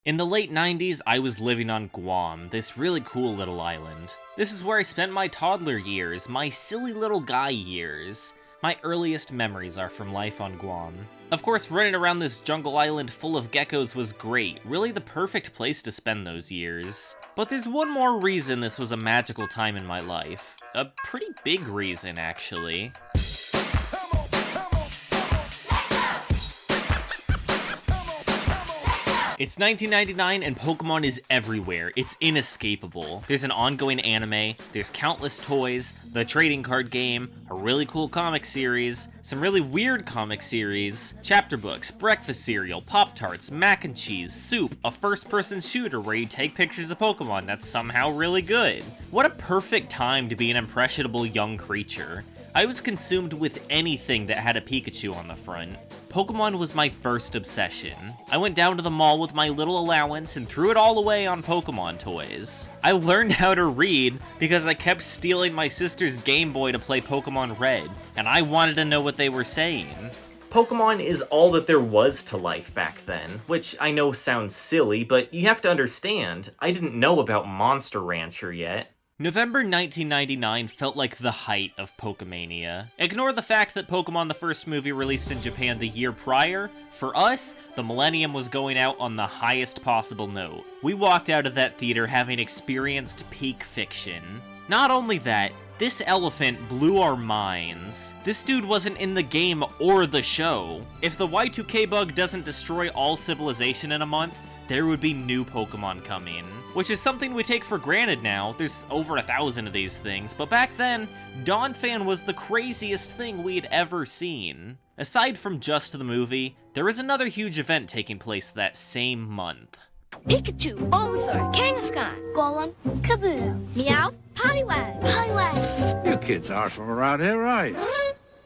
In the late 90s, I was living on Guam, this really cool little island. This is where I spent my toddler years, my silly little guy years. My earliest memories are from life on Guam. Of course, running around this jungle island full of geckos was great, really the perfect place to spend those years. But there's one more reason this was a magical time in my life. A pretty big reason, actually. It's 1999 and Pokemon is everywhere. It's inescapable. There's an ongoing anime, there's countless toys, the trading card game, a really cool comic series, some really weird comic series, chapter books, breakfast cereal, Pop-Tarts, mac and cheese, soup, a first-person shooter where you take pictures of Pokemon that's somehow really good. What a perfect time to be an impressionable young creature. I was consumed with anything that had a Pikachu on the front. Pokemon was my first obsession. I went down to the mall with my little allowance and threw it all away on Pokemon toys. I learned how to read because I kept stealing my sister's Game Boy to play Pokemon Red, and I wanted to know what they were saying. Pokemon is all that there was to life back then, which I know sounds silly, but you have to understand, I didn't know about Monster Rancher yet. November 1999 felt like the height of Pokemania. Ignore the fact that Pokemon the first movie released in Japan the year prior. For us, the millennium was going out on the highest possible note. We walked out of that theater having experienced peak fiction. Not only that, this elephant blew our minds. This dude wasn't in the game or the show. If the Y2K bug doesn't destroy all civilization in a month, there would be new Pokemon coming. Which is something we take for granted now. There's over 1,000 of these things, but back then, Donphan was the craziest thing we'd ever seen. Aside from just the movie, there was another huge event taking place that same month. Pikachu, Bulbasaur, Kangaskhan, Golem, Kabuto, Meowth, Poliwag, Poliwag. You kids aren't from around here, are you?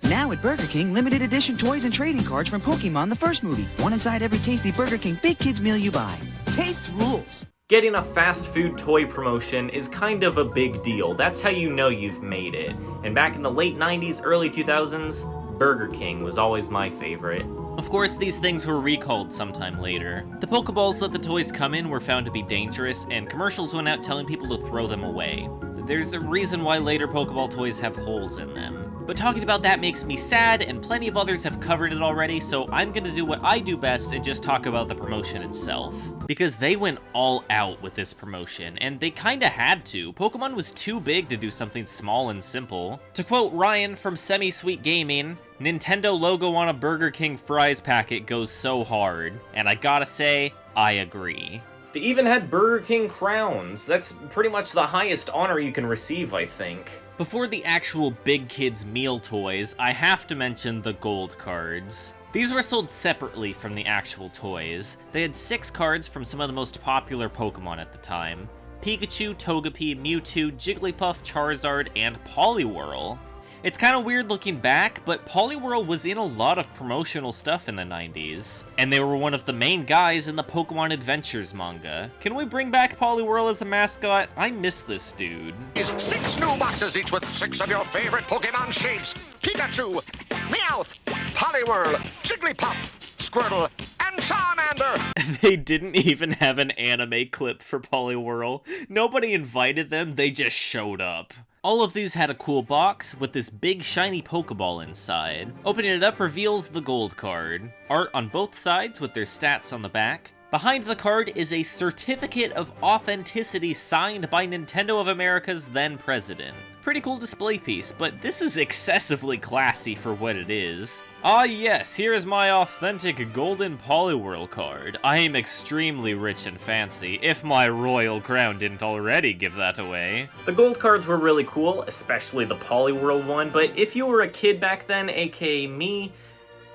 Now at Burger King, limited edition toys and trading cards from Pokemon the first movie. One inside every tasty Burger King Big Kids meal you buy. Taste rules. Getting a fast food toy promotion is kind of a big deal. That's how you know you've made it. And back in the late 90s, early 2000s, Burger King was always my favorite. Of course, these things were recalled sometime later. The Pokeballs that the toys come in were found to be dangerous, and commercials went out telling people to throw them away. There's a reason why later Pokeball toys have holes in them. But talking about that makes me sad, and plenty of others have covered it already, so I'm gonna do what I do best and just talk about the promotion itself. Because they went all out with this promotion, and they kinda had to. Pokemon was too big to do something small and simple. To quote Ryan from Semi-Sweet Gaming, Nintendo logo on a Burger King fries packet goes so hard. And I gotta say, I agree. They even had Burger King crowns. That's pretty much the highest honor you can receive, I think. Before the actual Big Kids meal toys, I have to mention the gold cards. These were sold separately from the actual toys. They had 6 cards from some of the most popular Pokemon at the time. Pikachu, Togepi, Mewtwo, Jigglypuff, Charizard, and Poliwhirl. It's kind of weird looking back, but Poliwhirl was in a lot of promotional stuff in the 90s. And they were one of the main guys in the Pokemon Adventures manga. Can we bring back Poliwhirl as a mascot? I miss this dude. 6 new boxes, each with 6 of your favorite Pokemon shapes. Pikachu, Meowth, Poliwhirl, Jigglypuff, Squirtle, and Charmander! They didn't even have an anime clip for Poliwhirl. Nobody invited them, they just showed up. All of these had a cool box with this big shiny Pokeball inside. Opening it up reveals the gold card. Art on both sides with their stats on the back. Behind the card is a certificate of authenticity signed by Nintendo of America's then president. Pretty cool display piece, but this is excessively classy for what it is. Ah yes, here is my authentic golden Poliwhirl card. I am extremely rich and fancy, if my royal crown didn't already give that away. The gold cards were really cool, especially the Poliwhirl one, but if you were a kid back then, aka me,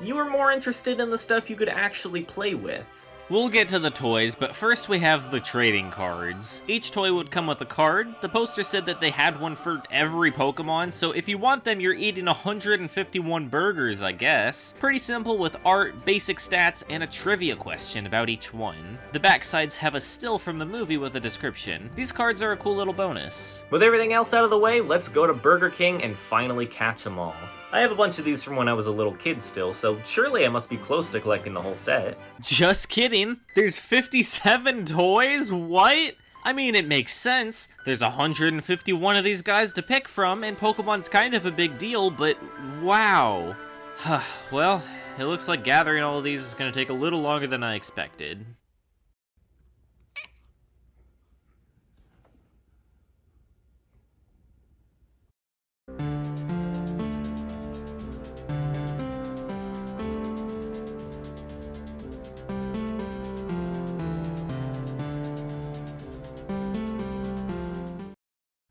you were more interested in the stuff you could actually play with. We'll get to the toys, but first we have the trading cards. Each toy would come with a card. The poster said that they had one for every Pokemon, so if you want them, you're eating 151 burgers, I guess. Pretty simple with art, basic stats, and a trivia question about each one. The backsides have a still from the movie with a description. These cards are a cool little bonus. With everything else out of the way, let's go to Burger King and finally catch them all. I have a bunch of these from when I was a little kid still, so surely I must be close to collecting the whole set. Just kidding. There's 57 toys? What? I mean, it makes sense. There's 151 of these guys to pick from, and Pokemon's kind of a big deal, but wow. Well, it looks like gathering all of these is gonna take a little longer than I expected.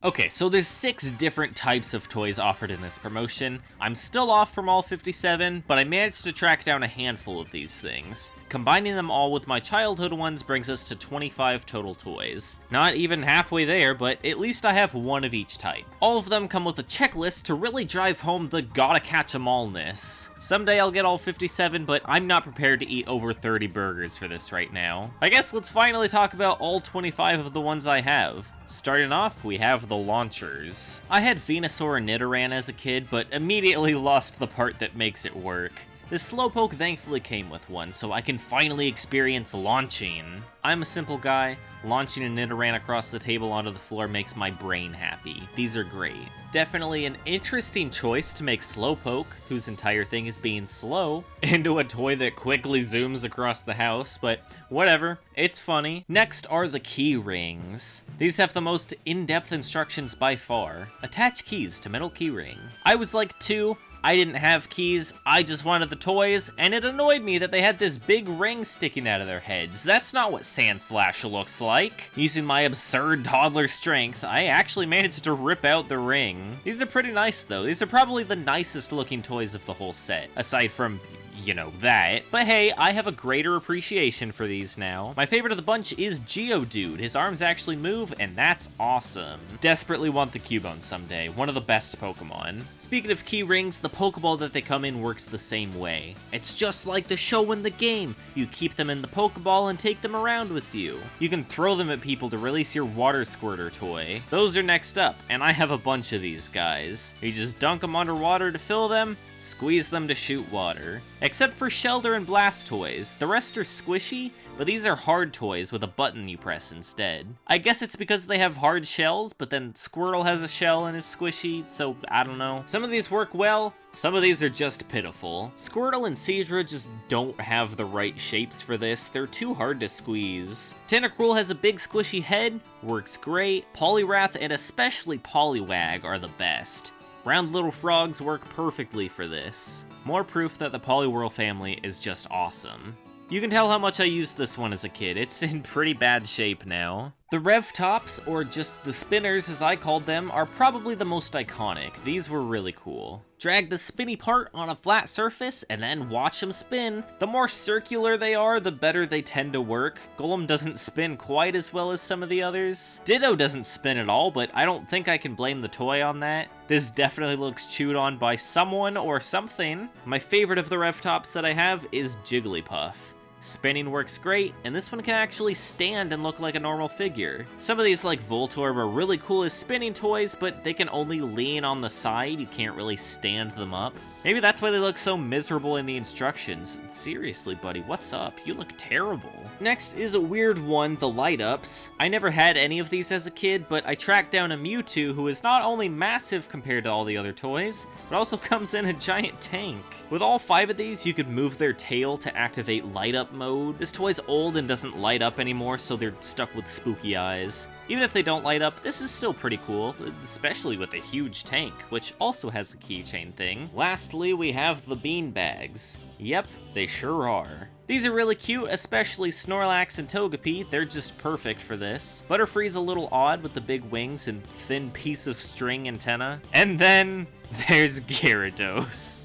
Okay, so there's 6 different types of toys offered in this promotion. I'm still off from all 57, but I managed to track down a handful of these things. Combining them all with my childhood ones brings us to 25 total toys. Not even halfway there, but at least I have one of each type. All of them come with a checklist to really drive home the gotta catch 'em all-ness. Someday I'll get all 57, but I'm not prepared to eat over 30 burgers for this right now. I guess let's finally talk about all 25 of the ones I have. Starting off, we have the launchers. I had Venusaur and Nidoran as a kid, but immediately lost the part that makes it work. This Slowpoke thankfully came with one, so I can finally experience launching. I'm a simple guy. Launching a Nidoran across the table onto the floor makes my brain happy. These are great. Definitely an interesting choice to make Slowpoke, whose entire thing is being slow, into a toy that quickly zooms across the house, but whatever, it's funny. Next are the key rings. These have the most in-depth instructions by far. Attach keys to middle key ring. I was like 2. I didn't have keys, I just wanted the toys, and it annoyed me that they had this big ring sticking out of their heads. That's not what Sandslash looks like. Using my absurd toddler strength, I actually managed to rip out the ring. These are pretty nice though. These are probably the nicest looking toys of the whole set, aside from, you know, that. But hey, I have a greater appreciation for these now. My favorite of the bunch is Geodude. His arms actually move, and that's awesome. Desperately want the Cubone someday. One of the best Pokemon. Speaking of key rings, the Pokeball that they come in works the same way. It's just like the show in the game. You keep them in the Pokeball and take them around with you. You can throw them at people to release your Water Squirter toy. Those are next up, and I have a bunch of these guys. You just dunk them underwater to fill them, squeeze them to shoot water. Except for Shellder and Blastoise, the rest are squishy, but these are hard toys with a button you press instead. I guess it's because they have hard shells, but then Squirtle has a shell and is squishy, so I don't know. Some of these work well, some of these are just pitiful. Squirtle and Seadra just don't have the right shapes for this, they're too hard to squeeze. Tentacruel has a big squishy head, works great. Poliwrath and especially Poliwag are the best. Round little frogs work perfectly for this. More proof that the Poliwhirl family is just awesome. You can tell how much I used this one as a kid. It's in pretty bad shape now. The Rev Tops, or just the Spinners as I called them, are probably the most iconic. These were really cool. Drag the spinny part on a flat surface and then watch them spin. The more circular they are, the better they tend to work. Golem doesn't spin quite as well as some of the others. Ditto doesn't spin at all, but I don't think I can blame the toy on that. This definitely looks chewed on by someone or something. My favorite of the Rev Tops that I have is Jigglypuff. Spinning works great, and this one can actually stand and look like a normal figure. Some of these, like Voltorb, are really cool as spinning toys, but they can only lean on the side. You can't really stand them up. Maybe that's why they look so miserable in the instructions. Seriously, buddy, what's up? You look terrible. Next is a weird one, the Light-Ups. I never had any of these as a kid, but I tracked down a Mewtwo who is not only massive compared to all the other toys, but also comes in a giant tank. With all 5 of these, you could move their tail to activate Light-Up mode. This toy's old and doesn't light up anymore, so they're stuck with spooky eyes. Even if they don't light up, this is still pretty cool, especially with a huge tank, which also has a keychain thing. Lastly, we have the beanbags. Yep, they sure are. These are really cute, especially Snorlax and Togepi. They're just perfect for this. Butterfree's a little odd with the big wings and thin piece of string antenna. And then there's Gyarados.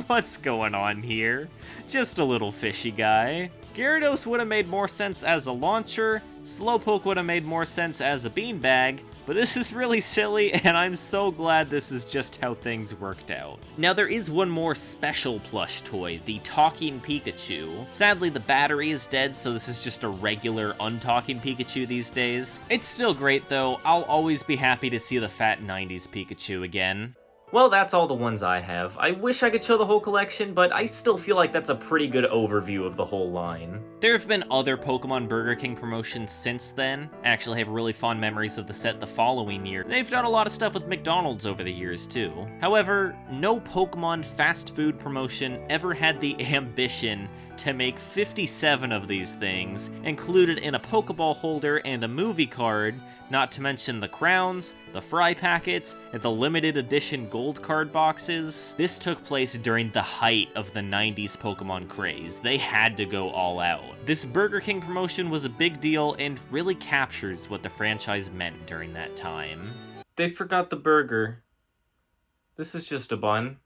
What's going on here? Just a little fishy guy. Gyarados would have made more sense as a launcher, Slowpoke would have made more sense as a beanbag, but this is really silly, and I'm so glad this is just how things worked out. Now there is one more special plush toy, the Talking Pikachu. Sadly, the battery is dead, so this is just a regular untalking Pikachu these days. It's still great though, I'll always be happy to see the fat 90s Pikachu again. Well, that's all the ones I have. I wish I could show the whole collection, but I still feel like that's a pretty good overview of the whole line. There have been other Pokemon Burger King promotions since then. I actually have really fond memories of the set the following year. They've done a lot of stuff with McDonald's over the years, too. However, no Pokemon fast food promotion ever had the ambition to make 57 of these things, included in a Pokeball holder and a movie card, not to mention the crowns, the fry packets, and the limited edition gold card boxes. This took place during the height of the 90s Pokemon craze. They had to go all out. This Burger King promotion was a big deal and really captures what the franchise meant during that time. They forgot the burger. This is just a bun.